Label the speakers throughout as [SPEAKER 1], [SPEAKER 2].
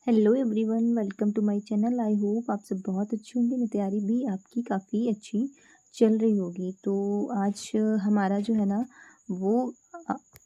[SPEAKER 1] Hello everyone, welcome to my channel. I hope आप सब बहुत अच्छे होंगे। मेरी तैयारी भी आपकी काफ़ी अच्छी चल रही होगी। तो आज हमारा जो है ना वो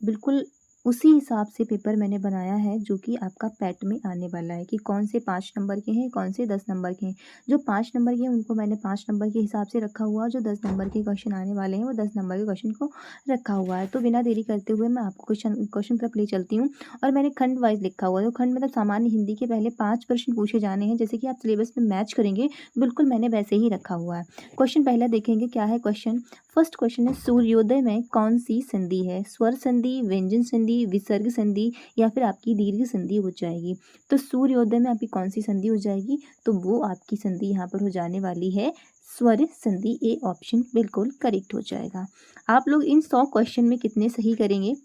[SPEAKER 1] बिल्कुल उसी हिसाब से पेपर मैंने बनाया है जो कि आपका पैट में आने वाला है कि कौन से 5 नंबर के हैं, कौन से 10 नंबर के हैं। जो 5 नंबर के हैं उनको मैंने 5 नंबर के हिसाब से रखा हुआ है, जो 10 नंबर के क्वेश्चन आने वाले हैं वो 10 नंबर के क्वेश्चन को रखा हुआ है। तो बिना देरी करते हुए मैं आपको क्वेश्चन तरफ ले चलती हूँ। और मैंने खंड वाइज लिखा हुआ है। तो खंड मतलब सामान्य हिंदी के पहले 5 प्रश्न पूछे जाने हैं, जैसे कि आप सिलेबस में मैच करेंगे बिल्कुल मैंने वैसे ही रखा हुआ है। क्वेश्चन पहला देखेंगे क्या है क्वेश्चन। फर्स्ट क्वेश्चन है, सूर्योदय में कौन सी संधि है? स्वर संधि, व्यंजन संधि, विसर्ग संधि या फिर आपकी दीर्घ संधि हो जाएगी। तो सूर्योदय में आपकी कौन सी संधि हो जाएगी? तो वो आपकी संधि यहाँ पर हो जाने वाली है स्वर संधि। ए ऑप्शन बिल्कुल करेक्ट हो जाएगा। आप लोग इन 100 क्वेश्चन में कितने सही करेंगे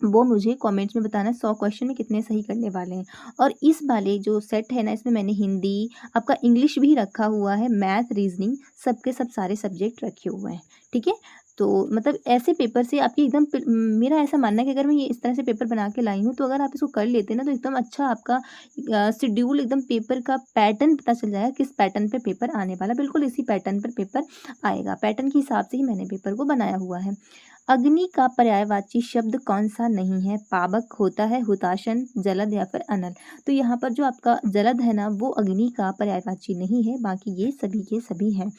[SPEAKER 1] वो मुझे कमेंट्स में बताना। 100 क्वेश्चन में कितने सही करने वाले हैं। और इस वाले जो सेट है ना, इसमें मैंने हिंदी, आपका इंग्लिश भी रखा हुआ है, मैथ, रीजनिंग, सबके सब सारे सब्जेक्ट रखे हुए हैं। ठीक है। तो मतलब ऐसे पेपर से आपकी एकदम मेरा ऐसा मानना है कि अगर मैं ये इस तरह से पेपर बना के लाई हूँ तो अगर आप इसको कर लेते हैं ना तो एकदम अच्छा आपका शेड्यूल, एकदम पेपर का पैटर्न पता चल जाएगा किस पैटर्न पे पेपर आने वाला। बिल्कुल इसी पैटर्न पर पेपर आएगा। पैटर्न के हिसाब से ही मैंने पेपर को बनाया हुआ है। अग्नि का पर्यायवाची शब्द कौन सा नहीं है? पावक होता है, हुताशन, जलद या फिर अनल। तो यहाँ पर जो आपका जलद है ना वो अग्नि का पर्यायवाची नहीं है, बाकी ये सभी के सभी हैं।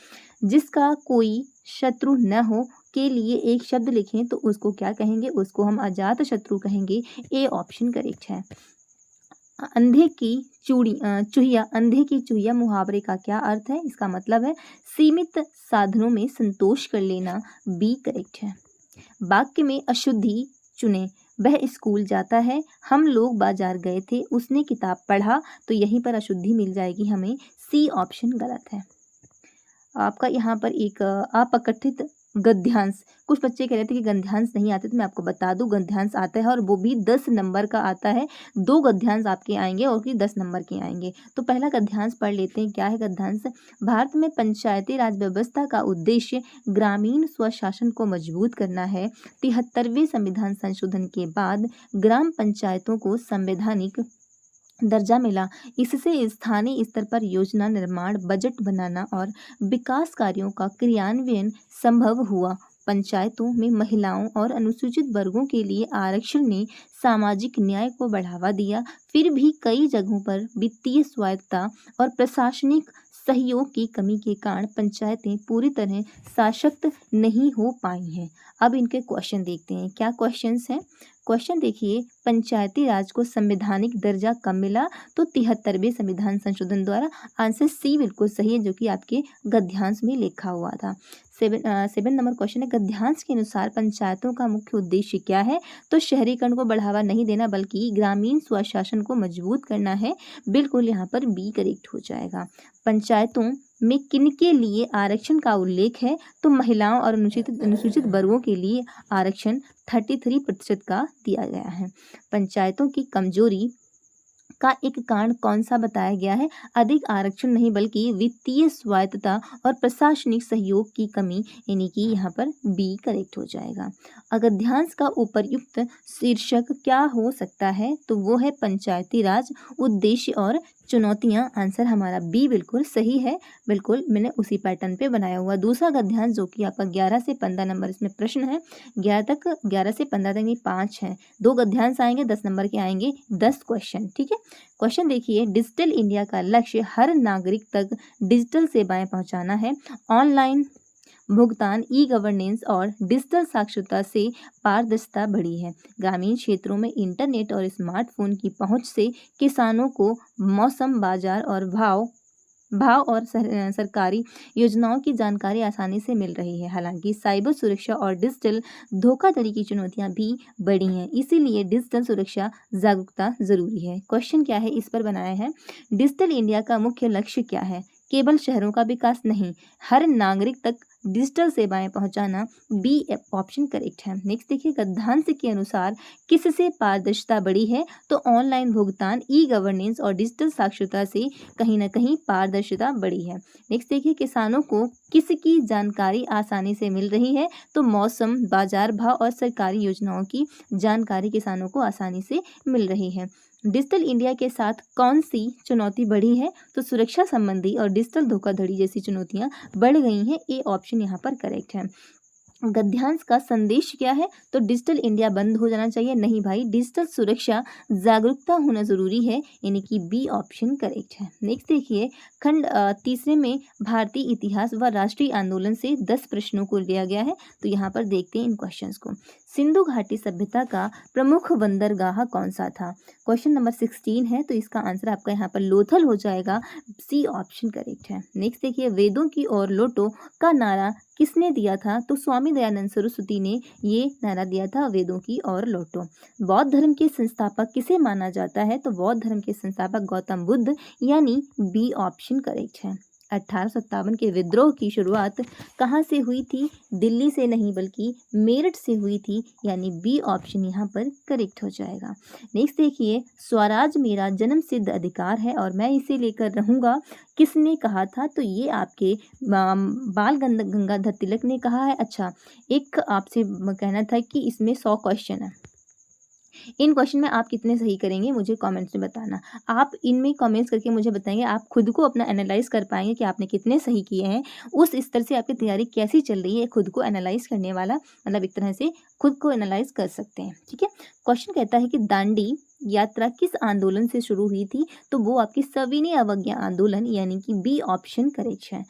[SPEAKER 1] जिसका कोई शत्रु न हो के लिए एक शब्द लिखें तो उसको क्या कहेंगे? उसको हम अजात शत्रु कहेंगे। ए ऑप्शन करेक्ट है। अंधे की चूहिया, अंधे की चूहिया मुहावरे का क्या अर्थ है? इसका मतलब है सीमित साधनों में संतोष कर लेना। बी करेक्ट है। वाक्य में अशुद्धि चुने। वह स्कूल जाता है, हम लोग बाजार गए थे, उसने किताब पढ़ा। तो यहीं पर अशुद्धि मिल जाएगी हमें। सी ऑप्शन गलत है। आपका यहाँ पर एक अपकथित गद्यांश, कुछ बच्चे कह रहे थे कि गद्यांश नहीं आते, तो मैं आपको बता दूं गद्यांश आता है और वो भी 10 नंबर का आता है। 2 गद्यांश आपके आएंगे और फिर 10 नंबर के आएंगे। तो पहला गद्यांश पढ़ लेते हैं। क्या है गद्यांश? भारत में पंचायती राज व्यवस्था का उद्देश्य ग्रामीण स्वशासन को मजबूत करना है। 73वें संविधान संशोधन के बाद ग्राम पंचायतों को संवैधानिक दर्जा मिला। इससे स्थानीय स्तर पर योजना निर्माण, बजट बनाना और विकास कार्यों का क्रियान्वयन संभव हुआ। पंचायतों में महिलाओं और अनुसूचित वर्गों के लिए आरक्षण ने सामाजिक न्याय को बढ़ावा दिया। फिर भी कई जगहों पर वित्तीय स्वायत्तता और प्रशासनिक सहयोग की कमी के कारण पंचायतें पूरी तरह सशक्त नहीं हो पाई हैं। अब इनके क्वेश्चन देखते हैं। क्या क्वेश्चंस हैं? क्वेश्चन देखिए, पंचायती राज को संवैधानिक दर्जा कब मिला? तो 73वें संविधान संशोधन द्वारा। आंसर सी बिल्कुल सही है, जो कि आपके गद्यांश में लिखा हुआ था। 7 नंबर क्वेश्चन है, गद्यांश के अनुसार पंचायतों का मुख्य उद्देश्य क्या है? तो शहरीकरण को बढ़ावा नहीं देना बल्कि ग्रामीण स्वशासन को मजबूत करना है। बिल्कुल यहाँ पर बी करेक्ट हो जाएगा। पंचायतों में किनके लिए आरक्षण का उल्लेख है? तो महिलाओं और अनुसूचित वर्गों के लिए आरक्षण 33% का दिया गया है। पंचायतों की कमजोरी का एक कारण कौन सा बताया गया है? अधिक आरक्षण नहीं बल्कि वित्तीय स्वायत्तता और प्रशासनिक सहयोग की कमी, यानी कि यहाँ पर बी करेक्ट हो जाएगा। गद्यांश का उपर्युक्त शीर्षक क्या हो सकता है? तो वो है पंचायती राज, उद्देश्य और चुनौतियां। आंसर हमारा बी बिल्कुल सही है। बिल्कुल मैंने उसी पैटर्न पे बनाया हुआ। दूसरा गद्यांश जो कि आपका 11 से 15 नंबर इसमें प्रश्न है। 11 से 15 तक नहीं, 5 है। 2 गद्यांश आएंगे, 10 नंबर के आएंगे 10 क्वेश्चन। ठीक है। क्वेश्चन देखिए, डिजिटल इंडिया का लक्ष्य हर नागरिक तक डिजिटल सेवाएं पहुंचाना है। ऑनलाइन भुगतान, ई गवर्नेंस और डिजिटल साक्षरता से पारदर्शिता बढ़ी है। ग्रामीण क्षेत्रों में इंटरनेट और स्मार्टफोन की पहुंच से किसानों को मौसम, बाजार और भाव और सरकारी योजनाओं की जानकारी आसानी से मिल रही है। हालांकि साइबर सुरक्षा और डिजिटल धोखाधड़ी की चुनौतियां भी बढ़ी हैं, इसीलिए डिजिटल सुरक्षा जागरूकता जरूरी है। क्वेश्चन क्या है इस पर बनाया है? डिजिटल इंडिया का मुख्य लक्ष्य क्या है? केवल शहरों का विकास नहीं, हर नागरिक तक डिजिटल सेवाएं पहुंचाना। बी ऑप्शन करेक्ट है। नेक्स्ट देखिए, गद्यांश के अनुसार किससे पारदर्शिता बढ़ी है? तो ऑनलाइन भुगतान, ई गवर्नेंस और डिजिटल साक्षरता से कहीं ना कहीं पारदर्शिता बढ़ी है। नेक्स्ट देखिए, किसानों को किसकी जानकारी आसानी से मिल रही है? तो मौसम, बाजार भाव और सरकारी योजनाओं की जानकारी किसानों को आसानी से मिल रही है। डिजिटल इंडिया के साथ कौन सी चुनौती बढ़ी है? तो सुरक्षा संबंधी और डिजिटल धोखाधड़ी जैसी चुनौतियां बढ़ गई हैं। ए ऑप्शन यहाँ पर करेक्ट है। गद्यांश का संदेश क्या है? तो डिजिटल इंडिया बंद हो जाना चाहिए। नहीं भाई, डिजिटल सुरक्षा जागरूकता होना जरूरी है, यानी कि बी ऑप्शन करेक्ट है। नेक्स्ट देखिए, खंड तीसरे में भारतीय इतिहास व राष्ट्रीय आंदोलन से 10 प्रश्नों को लिया गया है। तो यहाँ पर देखते हैं इन क्वेश्चंस को। सिंधु घाटी सभ्यता का प्रमुख बंदरगाह कौन सा था? क्वेश्चन नंबर 16 है, तो इसका आंसर आपका यहाँ पर लोथल हो जाएगा। सी ऑप्शन करेक्ट है। नेक्स्ट देखिए, वेदों की ओर लौटो का नारा किसने दिया था? तो स्वामी दयानंद सरस्वती ने ये नारा दिया था, वेदों की ओर लौटो। बौद्ध धर्म के संस्थापक किसे माना जाता है? तो बौद्ध धर्म के संस्थापक गौतम बुद्ध, यानी बी ऑप्शन करेक्ट है। 1857 के विद्रोह की शुरुआत कहाँ से हुई थी? दिल्ली से नहीं बल्कि मेरठ से हुई थी, यानी बी ऑप्शन यहाँ पर करेक्ट हो जाएगा। नेक्स्ट देखिए, स्वराज मेरा जन्म सिद्ध अधिकार है और मैं इसे लेकर रहूंगा, किसने कहा था? तो ये आपके बाल गंगाधर तिलक ने कहा है। अच्छा, एक आपसे कहना था कि इसमें 100 क्वेश्चन है। इन क्वेश्चन में आप कितने सही करेंगे मुझे कमेंट्स में बताना। आप इनमें कमेंट्स करके मुझे बताएंगे, आप खुद को अपना एनालाइज कर पाएंगे कि आपने कितने सही किए हैं। उस स्तर से आपकी तैयारी कैसी चल रही है, खुद को एनालाइज करने वाला, मतलब एक तरह से खुद को एनालाइज कर सकते हैं। ठीक है, क्वेश्चन कहता है कि दांडी यात्रा किस आंदोलन से शुरू हुई थी? तो वो आपकी सविनय अवज्ञा आंदोलन, यानी कि बी ऑप्शन करेक्ट है।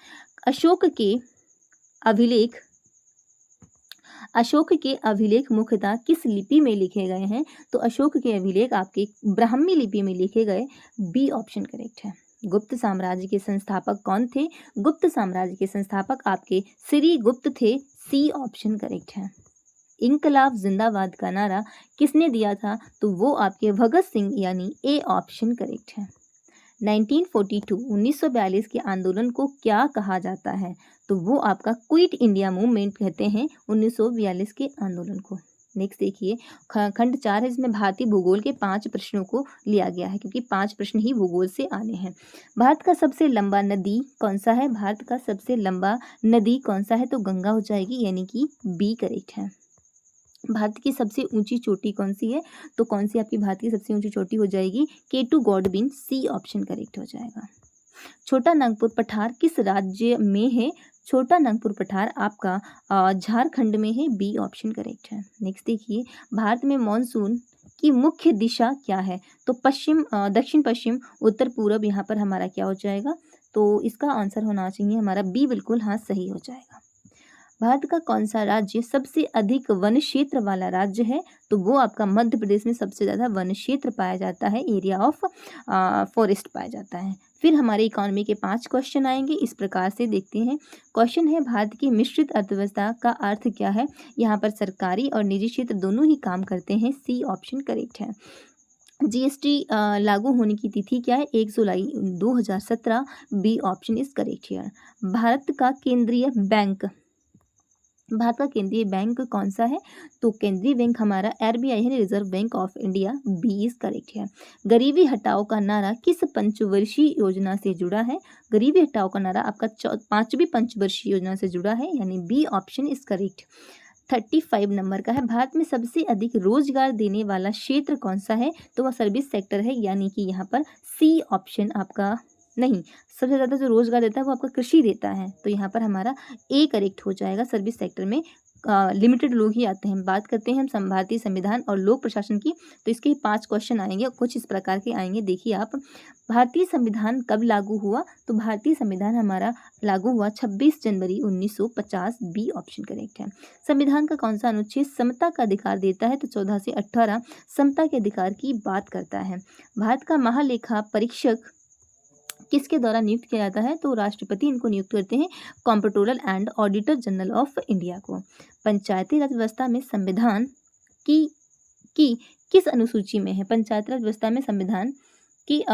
[SPEAKER 1] अशोक के अभिलेख मुख्यतः किस लिपि में लिखे गए हैं? तो अशोक के अभिलेख आपके ब्राह्मी लिपि में लिखे गए, बी ऑप्शन करेक्ट है। गुप्त साम्राज्य के संस्थापक कौन थे? गुप्त साम्राज्य के संस्थापक आपके श्री गुप्त थे, सी ऑप्शन करेक्ट है। इनकलाब जिंदाबाद का नारा किसने दिया था? तो वो आपके भगत सिंह, यानी ए ऑप्शन करेक्ट है। 1942 के आंदोलन को क्या कहा जाता है? तो वो आपका क्विट इंडिया मूवमेंट कहते हैं 1942 के आंदोलन को। नेक्स्ट देखिए, खंड 4 है, इसमें भारतीय भूगोल के 5 प्रश्नों को लिया गया है, क्योंकि 5 प्रश्न ही भूगोल से आने हैं। भारत का सबसे लंबा नदी कौन सा है? भारत का सबसे लंबा नदी कौन सा है? तो गंगा हो जाएगी, यानी कि बी करेक्ट है। भारत की सबसे ऊंची चोटी कौन सी है? तो कौन सी आपकी भारत की सबसे ऊंची चोटी हो जाएगी? K2 गॉडविन, सी ऑप्शन करेक्ट हो जाएगा। छोटा नागपुर पठार किस राज्य में है? छोटा नागपुर पठार आपका झारखंड में है, बी ऑप्शन करेक्ट है। नेक्स्ट देखिए, भारत में मॉनसून की मुख्य दिशा क्या है? तो पश्चिम, दक्षिण पश्चिम, उत्तर पूर्व, यहाँ पर हमारा क्या हो जाएगा? तो इसका आंसर होना चाहिए हमारा बी, बिल्कुल हाँ सही हो जाएगा। भारत का कौन सा राज्य सबसे अधिक वन क्षेत्र वाला राज्य है? तो वो आपका मध्य प्रदेश में सबसे ज़्यादा वन क्षेत्र पाया जाता है, एरिया ऑफ फॉरेस्ट पाया जाता है। फिर हमारे इकोनॉमी के 5 क्वेश्चन आएंगे, इस प्रकार से देखते हैं। क्वेश्चन है, भारत की मिश्रित अर्थव्यवस्था का अर्थ क्या है? यहाँ पर सरकारी और निजी क्षेत्र दोनों ही काम करते हैं, सी ऑप्शन करेक्ट है। जीएसटी लागू होने की तिथि क्या है? 1 जुलाई 2017, B option is correct here. Bharat का केंद्रीय बैंक कौन सा है? तो केंद्रीय बैंक हमारा RBI है, reserve bank of India, B is correct है। गरीबी हटाओ का नारा किस पंचवर्षीय योजना से जुड़ा है? गरीबी हटाओ का नारा आपका 5वीं पंचवर्षीय योजना से जुड़ा है, यानी B option is correct. 35 number का है, भारत में सबसे अधिक रोजगार देने वाला क्षेत्र कौन सा है? तो वह सर्विस सेक्टर है, यानी कि यहाँ पर सी ऑप्शन आपका नहीं, सबसे ज़्यादा जो रोजगार देता है वो आपका कृषि देता है, तो यहाँ पर हमारा ए करेक्ट हो जाएगा। सर्विस सेक्टर में लिमिटेड लोग ही आते हैं। बात करते हैं हम भारतीय संविधान और लोक प्रशासन की, तो इसके 5 क्वेश्चन आएंगे, कुछ इस प्रकार के आएंगे। देखिए आप, भारतीय संविधान कब लागू हुआ? तो भारतीय संविधान हमारा लागू हुआ 26 जनवरी 1950, बी ऑप्शन करेक्ट है। संविधान का कौन सा अनुच्छेद समता का अधिकार देता है? तो 14 से 18 समता के अधिकार की बात करता है। भारत का महालेखा परीक्षक किसके द्वारा नियुक्त किया जाता है? तो राष्ट्रपति इनको नियुक्त करते हैं, comptroller and auditor general of India को। पंचायती राज व्यवस्था में संविधान की किस अनुसूची में है? पंचायती राज व्यवस्था में संविधान की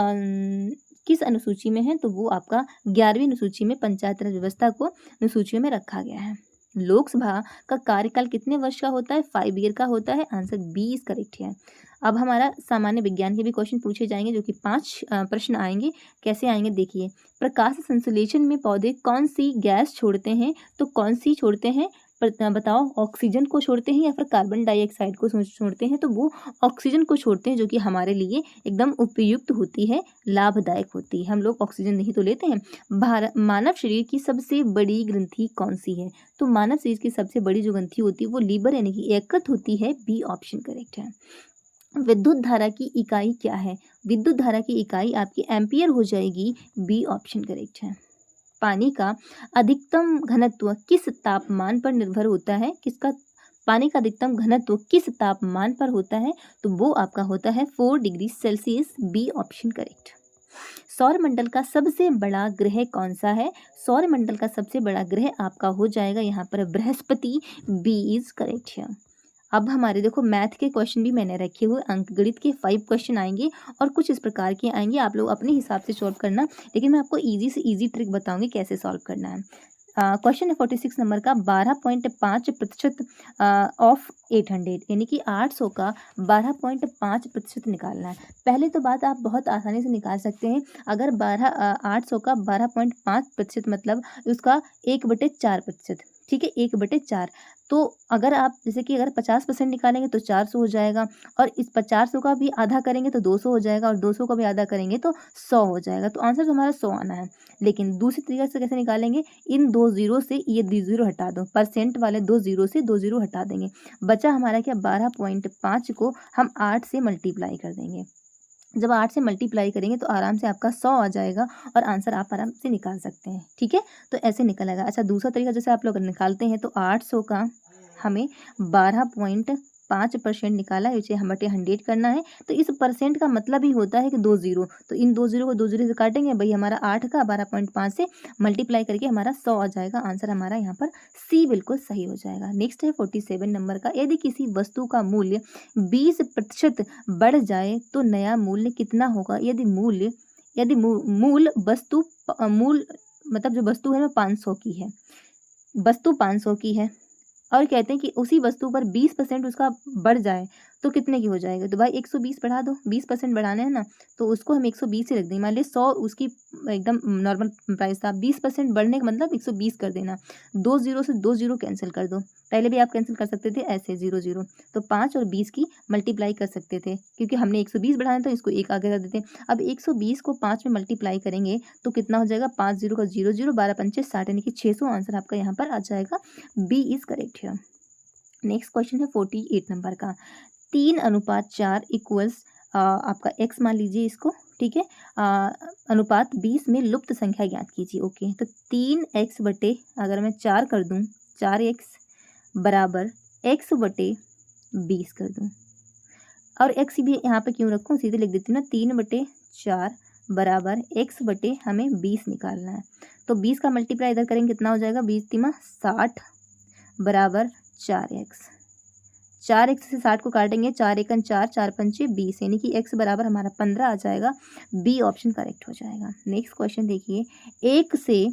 [SPEAKER 1] किस अनुसूची में है? तो वो आपका 11वीं अनुसूची में पंचायती राज व्यवस्था को अनुसूचियों में रखा गया है। लोकसभा का कार्यकाल कितने वर्ष का होता है? 5 ईयर का होता है, आंसर बी इज करेक्ट है। अब हमारा सामान्य विज्ञान के भी क्वेश्चन पूछे जाएंगे, जो कि 5 प्रश्न आएंगे। कैसे आएंगे देखिए, प्रकाश संश्लेषण में पौधे कौन सी गैस छोड़ते हैं? तो कौन सी छोड़ते हैं? बताओ ऑक्सीजन को छोड़ते हैं या फिर कार्बन डाइऑक्साइड को छोड़ते हैं? तो वो ऑक्सीजन को छोड़ते हैं, जो कि हमारे लिए एकदम उपयुक्त होती है, लाभदायक होती है। हम लोग ऑक्सीजन नहीं तो लेते हैं। मानव शरीर की सबसे बड़ी ग्रंथि कौन सी है? तो मानव शरीर की सबसे बड़ी जो ग्रंथि होती है वो लीवर यानी कि यकृत होती है। बी ऑप्शन करेक्ट है। विद्युत धारा की इकाई क्या है? विद्युत धारा की इकाई आपकी एम्पियर हो जाएगी। बी ऑप्शन करेक्ट है। पानी का अधिकतम घनत्व किस तापमान पर निर्भर होता है? पानी का अधिकतम घनत्व किस तापमान पर होता है? तो वो आपका होता है 4 degree Celsius. B option correct. सौरमंडल का सबसे बड़ा ग्रह कौन सा है? सौरमंडल का सबसे बड़ा ग्रह आपका हो जाएगा यहाँ पर बृहस्पति। बी इज करेक्ट है। अब हमारे देखो मैथ के क्वेश्चन भी मैंने रखे हुए, अंकगणित के 5 क्वेश्चन आएंगे और कुछ इस प्रकार के आएंगे। आप लोग अपने हिसाब से सॉल्व करना, लेकिन मैं आपको इजी से इजी ट्रिक बताऊंगी कैसे सॉल्व करना है। क्वेश्चन है 46 नंबर का। 12.5% ऑफ 800 यानी कि 800 का 12.5% निकालना है। पहले तो बात आप बहुत आसानी से निकाल सकते हैं। अगर 800 का 12.5% मतलब उसका 1/4%, ठीक है, 1/4। तो अगर आप जैसे कि अगर 50% निकालेंगे तो 400 हो जाएगा, और इस 50 का भी आधा करेंगे तो 200 हो जाएगा, और 200 का भी आधा करेंगे तो 100 हो जाएगा। तो आंसर तो हमारा 100 आना है। लेकिन दूसरी तरीके से कैसे निकालेंगे? इन 2 जीरो से ये 2 जीरो हटा दो, परसेंट वाले 2 जीरो से 2 जीरो हटा देंगे। बचा हमारा क्या? 12.5 को हम 8 से मल्टीप्लाई कर देंगे। जब 8 से मल्टीप्लाई करेंगे तो आराम से आपका 100 आ जाएगा और आंसर आप आराम से निकाल सकते हैं। ठीक है, तो ऐसे निकलेगा। अच्छा, दूसरा तरीका जैसे आप लोग निकालते हैं तो 800 का हमें 12.5% निकाला है, इसे हम बटे 100 करना है। तो इस परसेंट का मतलब ही होता है कि 2 जीरो, तो इन 2 जीरो को 2 जीरो से काटेंगे भाई, हमारा 8 का 12.5 से मल्टीप्लाई करके हमारा 100 आ जाएगा। आंसर हमारा यहाँ पर सी बिल्कुल सही हो जाएगा। नेक्स्ट है 47 नंबर का। यदि किसी वस्तु का मूल्य 20% बढ़ जाए तो नया मूल्य कितना होगा? यदि मूल वस्तु मूल मतलब जो वस्तु है वो 500 की है, वस्तु 500 की है, और कहते हैं कि उसी वस्तु पर 20% उसका बढ़ जाए तो कितने की हो जाएगा? तो भाई 120 बढ़ा दो, 20% बढ़ाना है ना, तो उसको हम 120 ही रख देंगे। मान लीजिए 100 उसकी एकदम नॉर्मल प्राइस था, 20% बढ़ने का मतलब 120 कर देना। 2 जीरो से 2 जीरो कैंसिल कर दो, पहले भी आप कैंसिल कर सकते थे ऐसे 0 0। तो 5 और 20 की मल्टीप्लाई कर सकते थे, क्योंकि हमने 120 बढ़ाना था, इसको एक आगे कर देते हैं। अब 120 को 5 में मल्टीप्लाई करेंगे तो कितना हो जाएगा? 5 जीरो का 0 0, 12 पंचे 60 यानी कि 600। आंसर आपका यहाँ पर आ जाएगा। बी इज करेक्ट है। नेक्स्ट क्वेश्चन है 48 नंबर का। 3:4 इक्वल्स आपका x मान लीजिए इसको, ठीक है, अनुपात 20 में लुप्त संख्या ज्ञात कीजिए। ओके, तो 3x बटे अगर मैं 4 कर दूं, 4x बराबर x बटे 20 कर दूं, और x भी यहाँ पे क्यों रखूं, सीधे लिख देती हूँ ना, 3/4 बराबर x बटे हमें 20 निकालना है। तो 20 का मल्टीप्लाई इधर करेंगे कितना हो जाएगा? 20 3 60 बराबर 4x। 4x से 60 को काटेंगे, 4 एकन 4, 4 पंचे 20 यानी कि x बराबर हमारा 15 आ जाएगा। बी ऑप्शन करेक्ट हो जाएगा। नेक्स्ट क्वेश्चन देखिए। 1 से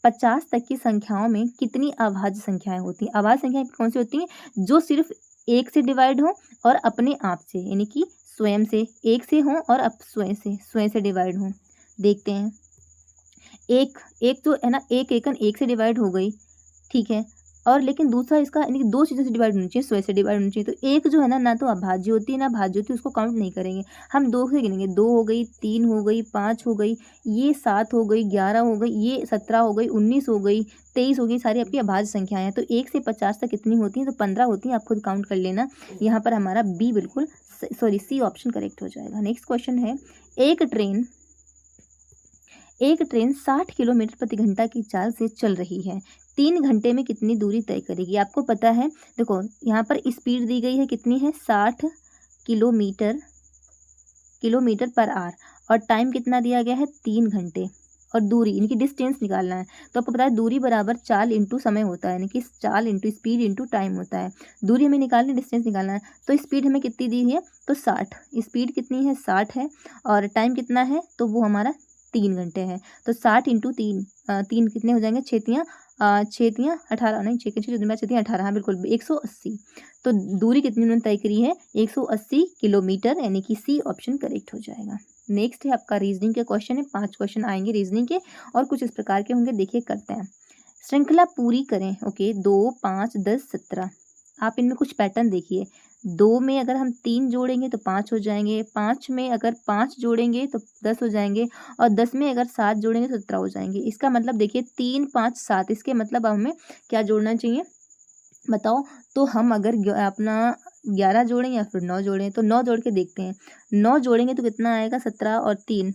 [SPEAKER 1] 50 तक की संख्याओं में कितनी अभाज्य संख्याएं होती हैं? अभाज्य संख्याएं कौन सी होती हैं? जो सिर्फ 1 से डिवाइड हो और अपने आप से यानी कि स्वयं से 1 से हो और अब स्वयं से डिवाइड हो। देखते हैं, एक तो है ना, एक एकन 1 से डिवाइड हो गई, ठीक है, और लेकिन दूसरा इसका यानी कि 2 चीज़ों से डिवाइड होनी चाहिए, स्वयं से डिवाइड होनी चाहिए। तो एक जो है ना तो अभाज्य होती है ना भाज्य होती है, उसको काउंट नहीं करेंगे हम। 2 से गिनेंगे, 2 हो गई, 3 हो गई, 5 हो गई, ये 7 हो गई, 11 हो गई, ये 17 हो गई, 19 हो गई, 23 हो गई, सारी आपकी अभाज्य संख्याएं हैं। तो 1 से 50 तक कितनी होती हैं? तो 15 होती हैं, आप खुद काउंट कर लेना। यहाँ पर हमारा बी बिल्कुल सी ऑप्शन करेक्ट हो जाएगा। नेक्स्ट क्वेश्चन है। एक ट्रेन 60 किलोमीटर प्रति घंटा की चाल से चल रही है, 3 घंटे में कितनी दूरी तय करेगी? आपको पता है, देखो यहाँ पर स्पीड दी गई है कितनी है? 60 किलोमीटर पर आवर, और टाइम कितना दिया गया है? 3 घंटे, और दूरी यानी कि डिस्टेंस निकालना है। तो आपको पता है दूरी बराबर चाल इंटू समय होता है, यानी कि चाल इंटू स्पीड इंटू टाइम होता है। दूरी हमें निकालनी, डिस्टेंस निकालना है। तो स्पीड हमें कितनी दी है? तो 60, स्पीड कितनी है? 60 है, और टाइम कितना है? तो वो हमारा 3 घंटे है। तो 60 इंटू 3, 3 कितने हो जाएंगे? 6 तियाँ 18, नहीं 6 के 6 6 18, हाँ बिल्कुल 180। तो दूरी कितनी उन्होंने तय करी है? 180 किलोमीटर, यानी कि सी ऑप्शन करेक्ट हो जाएगा। नेक्स्ट है आपका रीजनिंग के क्वेश्चन है, 5 क्वेश्चन आएंगे रीजनिंग के और कुछ इस प्रकार के होंगे, देखिए करते हैं। श्रृंखला पूरी करें। ओके, 2, 5, 10, 17। आप इनमें कुछ पैटर्न देखिए। 2 में अगर हम 3 जोड़ेंगे तो 5 हो जाएंगे, 5 में अगर 5 जोड़ेंगे तो 10 हो जाएंगे, और 10 में अगर 7 जोड़ेंगे तो 17 हो जाएंगे। इसका मतलब देखिए 3, 5, 7, इसके मतलब अब हमें क्या जोड़ना चाहिए बताओ। तो हम अगर अपना 11 जोड़ें या फिर 9 जोड़ें, तो 9 जोड़ के देखते हैं। 9 जोड़ेंगे तो कितना आएगा, 17 और 3,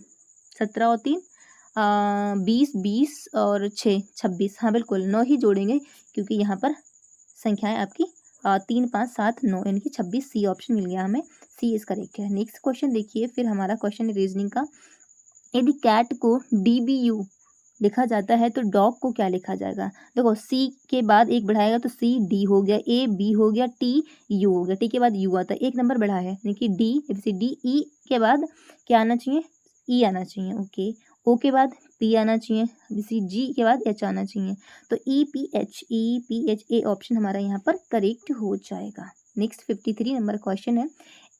[SPEAKER 1] 17 और 3 20, 20 और 6 26। हाँ बिल्कुल 9 ही जोड़ेंगे, क्योंकि यहाँ पर संख्याएं आपकी 3, 5, 7, 9 यानी कि 26। सी ऑप्शन मिल गया हमें, सी इज करेक्ट है। नेक्स्ट क्वेश्चन देखिए, फिर हमारा क्वेश्चन है रीजनिंग का। यदि कैट को DBU लिखा जाता है तो डॉग को क्या लिखा जाएगा। देखो सी के बाद एक बढ़ाएगा तो CD हो गया, AB हो गया, TU हो गया, टी के बाद यू आता है, एक नंबर बढ़ा है यानी कि DE के बाद क्या आना चाहिए, E आना चाहिए। ओके, O के बाद P आना चाहिए, G के बाद H आना चाहिए। तो EPH ए ऑप्शन हमारा यहाँ पर करेक्ट हो जाएगा। नेक्स्ट 53 नंबर क्वेश्चन है।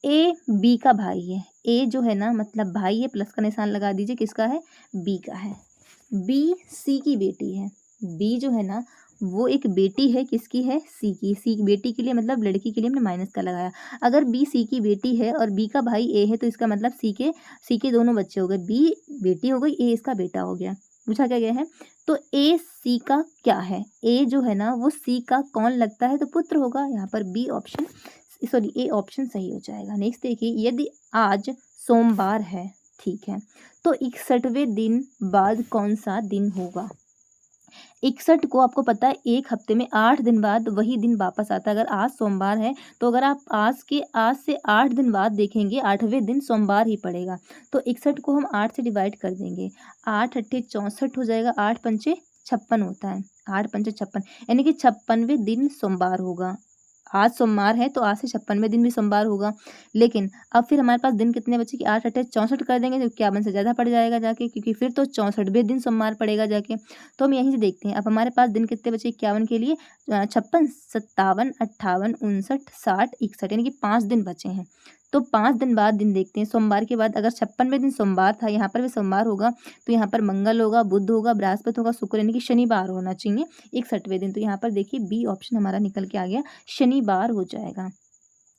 [SPEAKER 1] A B का भाई है। A जो है ना मतलब भाई है, प्लस का निशान लगा दीजिए, किसका है, B का है। B C की बेटी है। B जो है ना वो एक बेटी है, किसकी है, C की। C की बेटी के लिए मतलब लड़की के लिए हमने माइनस का लगाया। अगर B C की बेटी है और B का भाई A है तो इसका मतलब C के दोनों बच्चे हो गए। B बेटी हो गई, A इसका बेटा हो गया। पूछा क्या गया है, तो A C का क्या है, A जो है ना वो C का कौन लगता है, तो पुत्र होगा। यहाँ पर B option sorry A option सही हो जाएगा। नेक्स्ट देखिए, यदि आज सोमवार है, ठीक है, तो 61वें दिन बाद कौन सा दिन होगा। 61 को आपको पता है एक हफ्ते में 8 दिन बाद वही दिन वापस आता है। अगर आज सोमवार है तो अगर आप आज से 8 दिन बाद देखेंगे, 8वें दिन सोमवार ही पड़ेगा। तो 61 को हम 8 से डिवाइड कर देंगे, 8 अट्ठे 64 हो जाएगा, 8 पंचे 56 होता है, 8 पंचे 56 यानी कि 56वें दिन सोमवार होगा। आज सोमवार है तो आज से 56वें दिन भी सोमवार होगा। लेकिन अब फिर हमारे पास दिन कितने बचे कि 8 अट्ठे 64 कर देंगे तो 51 से ज़्यादा पड़ जाएगा जाके, क्योंकि फिर तो 64वें दिन सोमवार पड़ेगा जाके। तो हम यहीं से देखते हैं, अब हमारे पास दिन कितने बचे 51 के लिए, 56, 57, 58, 59, 60, 61 यानी कि 5 दिन बचे हैं। तो 5 दिन बाद दिन देखते हैं, सोमवार के बाद अगर 56वें दिन सोमवार था, यहाँ पर भी सोमवार होगा, तो यहाँ पर मंगल होगा, बुध होगा, बृहस्पति होगा, शुक्र यानी कि शनिवार होना चाहिए 61वें दिन। तो यहाँ पर देखिए बी ऑप्शन हमारा निकल के आ गया, शनिवार हो जाएगा।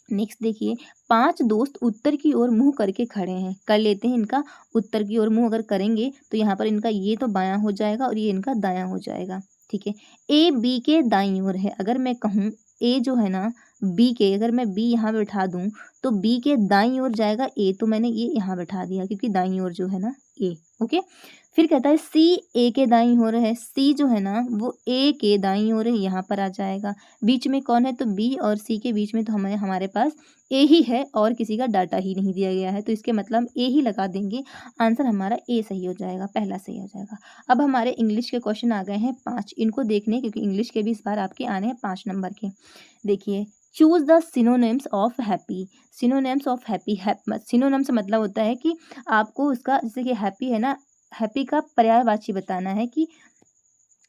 [SPEAKER 1] नेक्स्ट देखिए, 5 दोस्त उत्तर की ओर मुंह करके खड़े हैं, कर लेते हैं इनका उत्तर की ओर मुंह अगर करेंगे तो यहाँ पर इनका ये तो बायां हो जाएगा और ये इनका दायां हो जाएगा। ठीक है, A B के दाईं ओर है। अगर मैं कहूँ A जो है ना B के, अगर मैं B यहाँ बैठा दूँ तो B के दाईं ओर जाएगा A, तो मैंने ये यहाँ बैठा दिया क्योंकि दाईं ओर जो है ना A। ओके, फिर कहता है C A के दाईं ओर है, C जो है ना वो A के दाईं ओर है, यहाँ पर आ जाएगा। बीच में कौन है, तो B और C के बीच में तो हमारे पास A ही है और किसी का डाटा ही नहीं दिया गया है, तो इसके मतलब A ही लगा देंगे। आंसर हमारा A सही हो जाएगा, पहला सही हो जाएगा। अब हमारे इंग्लिश के क्वेश्चन आ गए हैं 5, इनको देखने क्योंकि इंग्लिश के भी इस बार आपके आने हैं 5 नंबर के। देखिए, choose the synonyms of happy. Synonyms of happy, synonyms मतलब होता है कि आपको उसका, जैसे कि हैप्पी है ना, हैप्पी का पर्यायवाची बताना है कि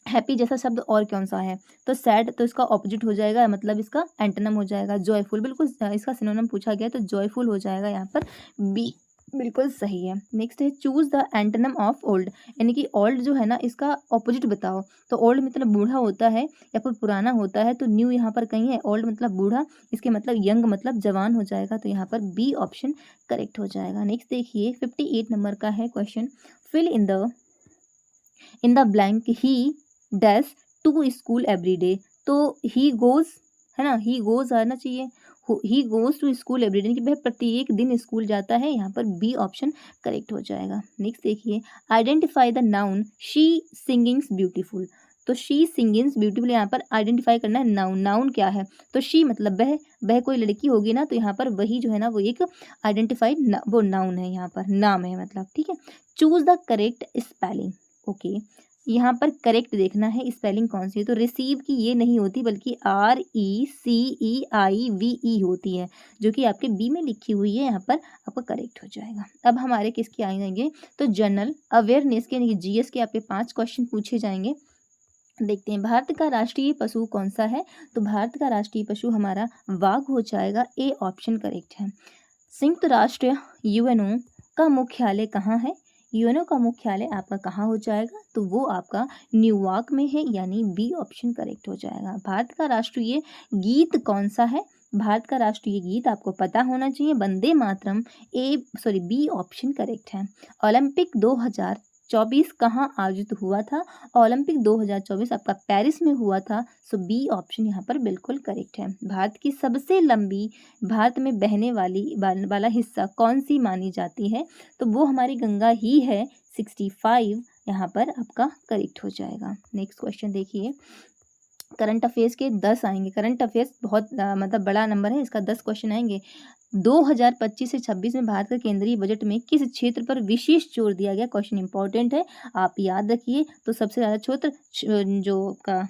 [SPEAKER 1] हैप्पी जैसा शब्द और कौन सा है। तो सैड तो इसका ऑपोजिट हो जाएगा, मतलब इसका एंटोनिम हो जाएगा जॉयफुल। बिल्कुल इसका सिनोनिम पूछा गया तो जॉयफुल हो जाएगा यहाँ पर, बी बिल्कुल सही है। नेक्स्ट है choose the antonym of old, यानी कि ओल्ड जो है ना इसका ऑपोजिट बताओ। तो ओल्ड मतलब बूढ़ा होता है या फिर पुराना होता है, तो न्यू यहाँ पर कहीं है, ओल्ड मतलब बूढ़ा, इसके मतलब यंग मतलब जवान हो जाएगा, तो यहाँ पर बी ऑप्शन करेक्ट हो जाएगा। नेक्स्ट देखिए 58 नंबर का है question, fill in the blank he dash to school every day. तो ही गोज है ना, ही गोज आना चाहिए, he goes to school every day, यानी कि वह प्रत्येक दिन स्कूल जाता है, यहाँ पर बी ऑप्शन करेक्ट हो जाएगा। नेक्स्ट देखिए, identify the noun she singings beautiful. तो शी सिंगिंग्स ब्यूटीफुल, यहाँ पर आइडेंटिफाई करना है नाउन। नाउन क्या है, तो शी मतलब वह कोई लड़की होगी ना, तो यहाँ पर वही जो है ना वो एक आइडेंटिफाइड वो नाउन है, यहाँ पर नाम है मतलब। ठीक है, choose the correct spelling. Okay, यहाँ पर करेक्ट देखना है स्पेलिंग कौन सी है, तो रिसीव की ये नहीं होती बल्कि RECEIVE होती है, जो कि आपके बी में लिखी हुई है, यहाँ पर आपका करेक्ट हो जाएगा। अब हमारे किसके आएंगे, तो जनरल अवेयरनेस के यानी कि GS के आपके 5 क्वेश्चन पूछे जाएंगे। देखते हैं, भारत का राष्ट्रीय पशु कौन सा है, तो भारत का राष्ट्रीय पशु हमारा वाघ हो जाएगा, ए ऑप्शन करेक्ट है। संयुक्त राष्ट्र UNO का मुख्यालय कहाँ है, यूएनओ का मुख्यालय आपका कहाँ हो जाएगा, तो वो आपका न्यूयॉर्क में है, यानी बी ऑप्शन करेक्ट हो जाएगा। भारत का राष्ट्रीय गीत कौन सा है? भारत का राष्ट्रीय गीत आपको पता होना चाहिए, Vande Mataram. B option correct है। ओलंपिक 2024 कहाँ आयोजित हुआ था? ओलंपिक 2024 आपका पेरिस में हुआ था, सो बी ऑप्शन यहाँ पर बिल्कुल करेक्ट है। भारत की सबसे लंबी भारत में बहने वाला हिस्सा कौन सी मानी जाती है? तो वो हमारी गंगा ही है। 65 यहाँ पर आपका करेक्ट हो जाएगा। नेक्स्ट क्वेश्चन देखिए, करंट अफेयर्स के 10 आएंगे। करंट अफेयर्स बहुत मतलब बड़ा नंबर है, इसका 10 क्वेश्चन आएंगे। 2025 से 26 में भारत के केंद्रीय बजट में किस क्षेत्र पर विशेष जोर दिया गया? क्वेश्चन इंपॉर्टेंट है, आप याद रखिए। तो सबसे ज़्यादा क्षेत्र जो का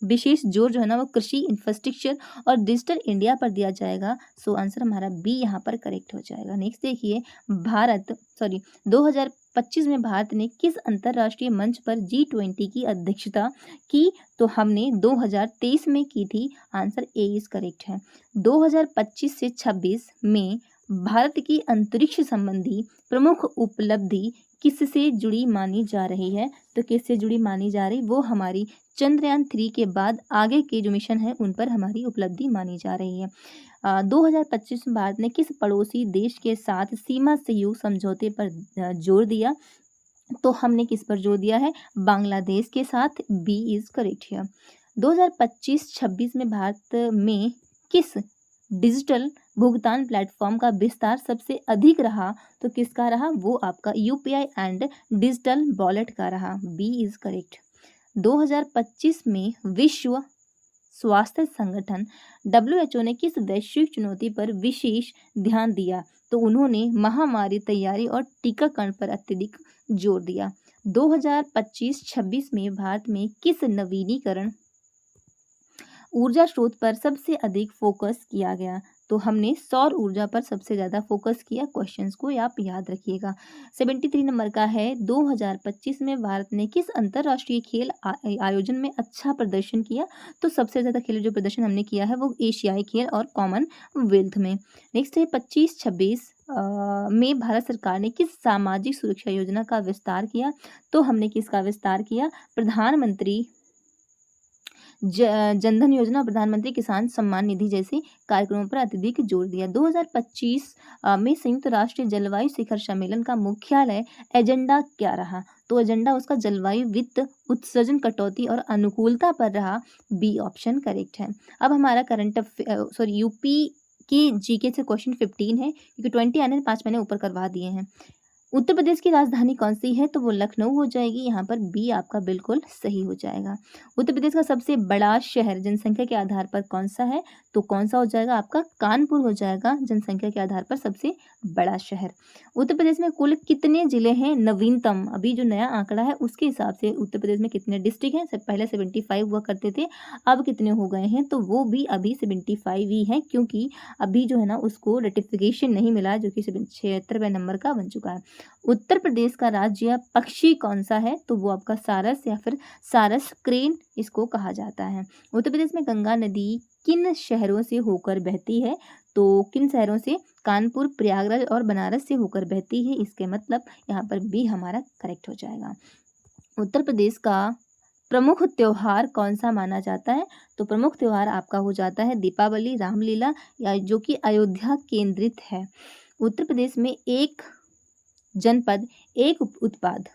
[SPEAKER 1] विशेष जोर जो है ना वो कृषि, इंफ्रास्ट्रक्चर और डिजिटल इंडिया पर दिया जाएगा। सो आंसर हमारा बी यहाँ पर करेक्ट हो जाएगा। नेक्स्ट देखिए, 2025 में भारत ने किस अंतर्राष्ट्रीय मंच पर G20 की अध्यक्षता की? तो हमने 2023 में की थी। आंसर ए इज करेक्ट है। 2025 से 26 में भारत की अंतरिक्ष संबंधी प्रमुख उपलब्धि किससे जुड़ी मानी जा रही है? तो किससे जुड़ी मानी जा रही? वो हमारी चंद्रयान 3 के बाद आगे के जो मिशन है उन पर हमारी उपलब्धि मानी जा रही है। 2025 में भारत ने किस पड़ोसी देश के साथ सीमा सहयोग समझौते पर जोर दिया? तो हमने किस पर जोर दिया है? बांग्लादेश के साथ। बी इज करेक्ट है। 2025-26 में भारत में किस डिजिटल भुगतान प्लेटफॉर्म का विस्तार सबसे अधिक रहा? तो किसका रहा? वो आपका यूपीआई एंड डिजिटल वॉलेट का रहा। B is correct. 2025 में विश्व स्वास्थ्य संगठन WHO ने किस वैश्विक चुनौती पर विशेष ध्यान दिया? तो उन्होंने महामारी तैयारी और टीकाकरण पर अत्यधिक जोर दिया। 2025-26 में भारत में किस नवीनीकरण ऊर्जा स्रोत पर सबसे अधिक फोकस किया गया? तो हमने सौर ऊर्जा पर सबसे ज़्यादा फोकस किया। क्वेश्चंस को आप याद रखिएगा। 73 नंबर का है, 2025 में भारत ने किस अंतर्राष्ट्रीय खेल आयोजन में अच्छा प्रदर्शन किया? तो सबसे ज़्यादा खेल जो प्रदर्शन हमने किया है वो एशियाई खेल और कॉमनवेल्थ में। नेक्स्ट है 25-26 में भारत सरकार ने किस सामाजिक सुरक्षा योजना का विस्तार किया? तो हमने किसका विस्तार किया? प्रधानमंत्री जनधन योजना, प्रधानमंत्री किसान सम्मान निधि जैसे कार्यक्रमों पर अत्यधिक जोर दिया। 2025 में संयुक्त राष्ट्र जलवायु शिखर सम्मेलन का मुख्यालय एजेंडा क्या रहा? तो एजेंडा उसका जलवायु वित्त, उत्सर्जन कटौती और अनुकूलता पर रहा। बी ऑप्शन करेक्ट है। अब हमारा यूपी की जीके से क्वेश्चन 15 है, क्योंकि 20 आने 5 मैंने ऊपर करवा दिए हैं। उत्तर प्रदेश की राजधानी कौन सी है? तो वो लखनऊ हो जाएगी। यहाँ पर बी आपका बिल्कुल सही हो जाएगा। उत्तर प्रदेश का सबसे बड़ा शहर जनसंख्या के आधार पर कौन सा है? तो कौन सा हो जाएगा? आपका कानपुर हो जाएगा जनसंख्या के आधार पर सबसे बड़ा शहर। उत्तर प्रदेश में कुल कितने जिले हैं? नवीनतम अभी जो नया आंकड़ा है उसके हिसाब से उत्तर प्रदेश में कितने डिस्ट्रिक्ट हैं? पहले 75 हुआ करते थे, अब कितने हो गए हैं? तो वो भी अभी 75 ही हैं, क्योंकि अभी जो है ना उसको रेटिफिकेशन नहीं मिला, जो कि 76वें नंबर का बन चुका है। उत्तर प्रदेश का राज्य पक्षी कौन सा है? तो वो आपका सारस या फिर सारस क्रेन इसको कहा जाता है। उत्तर प्रदेश में गंगा नदी किन शहरों से होकर बहती है? तो किन शहरों से? कानपुर, प्रयागराज और बनारस से होकर बहती है। इसके मतलब यहाँ पर बी हमारा करेक्ट हो जाएगा। उत्तर प्रदेश का प्रमुख त्योहार कौन सा माना जाता है? तो प्रमुख त्योहार आपका हो जाता है दीपावली, रामलीला, या जो कि अयोध्या केंद्रित है। उत्तर प्रदेश में एक जनपद एक उत्पाद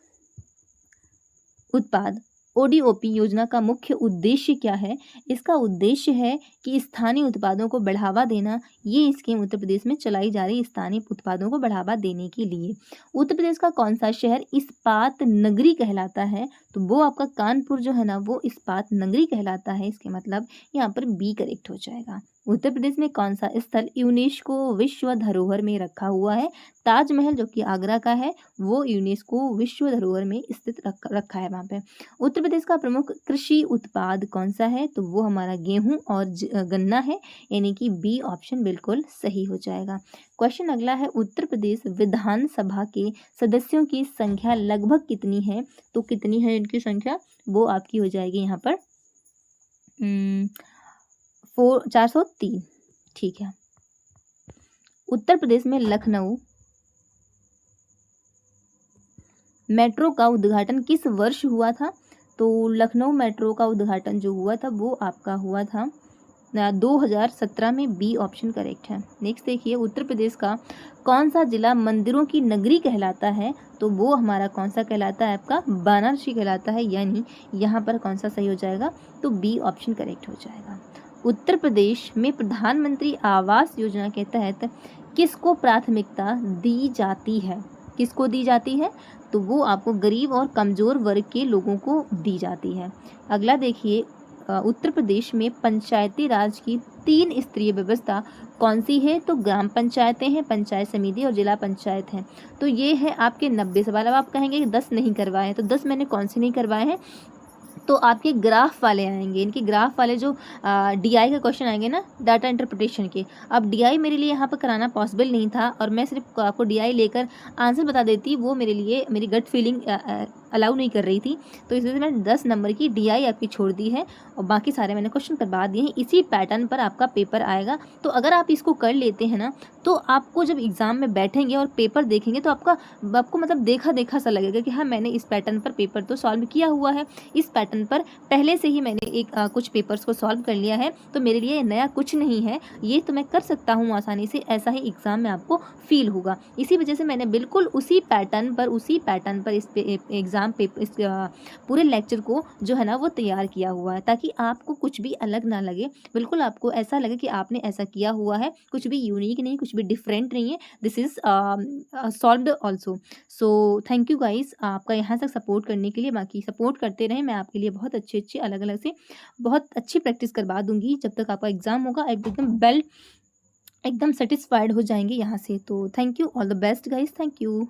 [SPEAKER 1] ODOP योजना का मुख्य उद्देश्य क्या है? इसका उद्देश्य है कि स्थानीय उत्पादों को बढ़ावा देना। ये स्कीम उत्तर प्रदेश में चलाई जा रही स्थानीय उत्पादों को बढ़ावा देने के लिए। उत्तर प्रदेश का कौन सा शहर इस्पात नगरी कहलाता है? तो वो आपका कानपुर जो है ना वो इस्पात नगरी कहलाता है। इसके मतलब यहाँ पर बी करेक्ट हो जाएगा। उत्तर प्रदेश में कौन सा स्थल यूनेस्को विश्व धरोहर में रखा हुआ है? ताजमहल जो कि आगरा का है वो यूनेस्को विश्व धरोहर में स्थित रखा है वहाँ पे। उत्तर प्रदेश का प्रमुख कृषि उत्पाद कौन सा है? तो वो हमारा गेहूं और गन्ना है, यानी कि बी ऑप्शन बिल्कुल सही हो जाएगा। क्वेश्चन अगला है, उत्तर प्रदेश विधानसभा के सदस्यों की संख्या लगभग कितनी है? तो कितनी है इनकी संख्या? वो आपकी हो जाएगी यहाँ पर 403। ठीक है। उत्तर प्रदेश में लखनऊ मेट्रो का उद्घाटन किस वर्ष हुआ था? तो लखनऊ मेट्रो का उद्घाटन जो हुआ था वो आपका हुआ था 2017 में। बी ऑप्शन करेक्ट है। नेक्स्ट देखिए, उत्तर प्रदेश का कौन सा जिला मंदिरों की नगरी कहलाता है? तो वो हमारा कौन सा कहलाता है? आपका वाराणसी कहलाता है, यानी यहाँ पर कौन सा सही हो जाएगा? तो बी ऑप्शन करेक्ट हो जाएगा। उत्तर प्रदेश में प्रधानमंत्री आवास योजना के तहत किसको प्राथमिकता दी जाती है? किसको दी जाती है? तो वो आपको गरीब और कमज़ोर वर्ग के लोगों को दी जाती है। अगला देखिए, उत्तर प्रदेश में पंचायती राज की 3 स्तरीय व्यवस्था कौन सी है? तो ग्राम पंचायतें हैं, पंचायत समिति और जिला पंचायत हैं। तो ये है आपके 90 सवाल। अब आप कहेंगे कि 10 नहीं करवाए हैं, तो 10 मैंने कौन से नहीं करवाए हैं? तो आपके ग्राफ वाले आएंगे, इनके ग्राफ वाले जो डीआई का क्वेश्चन आएंगे ना, डाटा इंटरप्रिटेशन के। अब डीआई मेरे लिए यहाँ पर कराना पॉसिबल नहीं था और मैं सिर्फ आपको डीआई लेकर आंसर बता देती, वो मेरे लिए मेरी गट फीलिंग अलाउ नहीं कर रही थी। तो इस वजह से मैंने 10 नंबर की डीआई आपकी छोड़ दी है और बाकी सारे मैंने क्वेश्चन करवा दिए हैं। इसी पैटर्न पर आपका पेपर आएगा। तो अगर आप इसको कर लेते हैं ना, तो आपको जब एग्ज़ाम में बैठेंगे और पेपर देखेंगे तो आपको मतलब देखा देखा सा लगेगा कि हाँ, मैंने इस पैटर्न पर पेपर तो सॉल्व किया हुआ है, इस पैटर्न पर पहले से ही मैंने कुछ पेपर्स को सॉल्व कर लिया है, तो मेरे लिए नया कुछ नहीं है, ये तो मैं कर सकता हूँ आसानी से, ऐसा ही एग्ज़ाम में आपको फील होगा। इसी वजह से मैंने बिल्कुल उसी पैटर्न पर इस एग्ज़ाम पेपर, इस पूरे लेक्चर को जो है ना वो तैयार किया हुआ है, ताकि आपको कुछ भी अलग ना लगे, बिल्कुल आपको ऐसा लगे कि आपने ऐसा किया हुआ है, कुछ भी यूनिक नहीं, कुछ भी डिफरेंट नहीं है। This is solved also. So thank you guys, आपका यहाँ तक सपोर्ट करने के लिए। बाकी सपोर्ट करते रहें, मैं आपके लिए बहुत अच्छे अलग अलग से बहुत अच्छी प्रैक्टिस करवा दूंगी। जब तक आपका एग्ज़ाम होगा एकदम सेटिस्फाइड हो जाएंगे यहाँ से। तो thank you, all the best guys, thank you.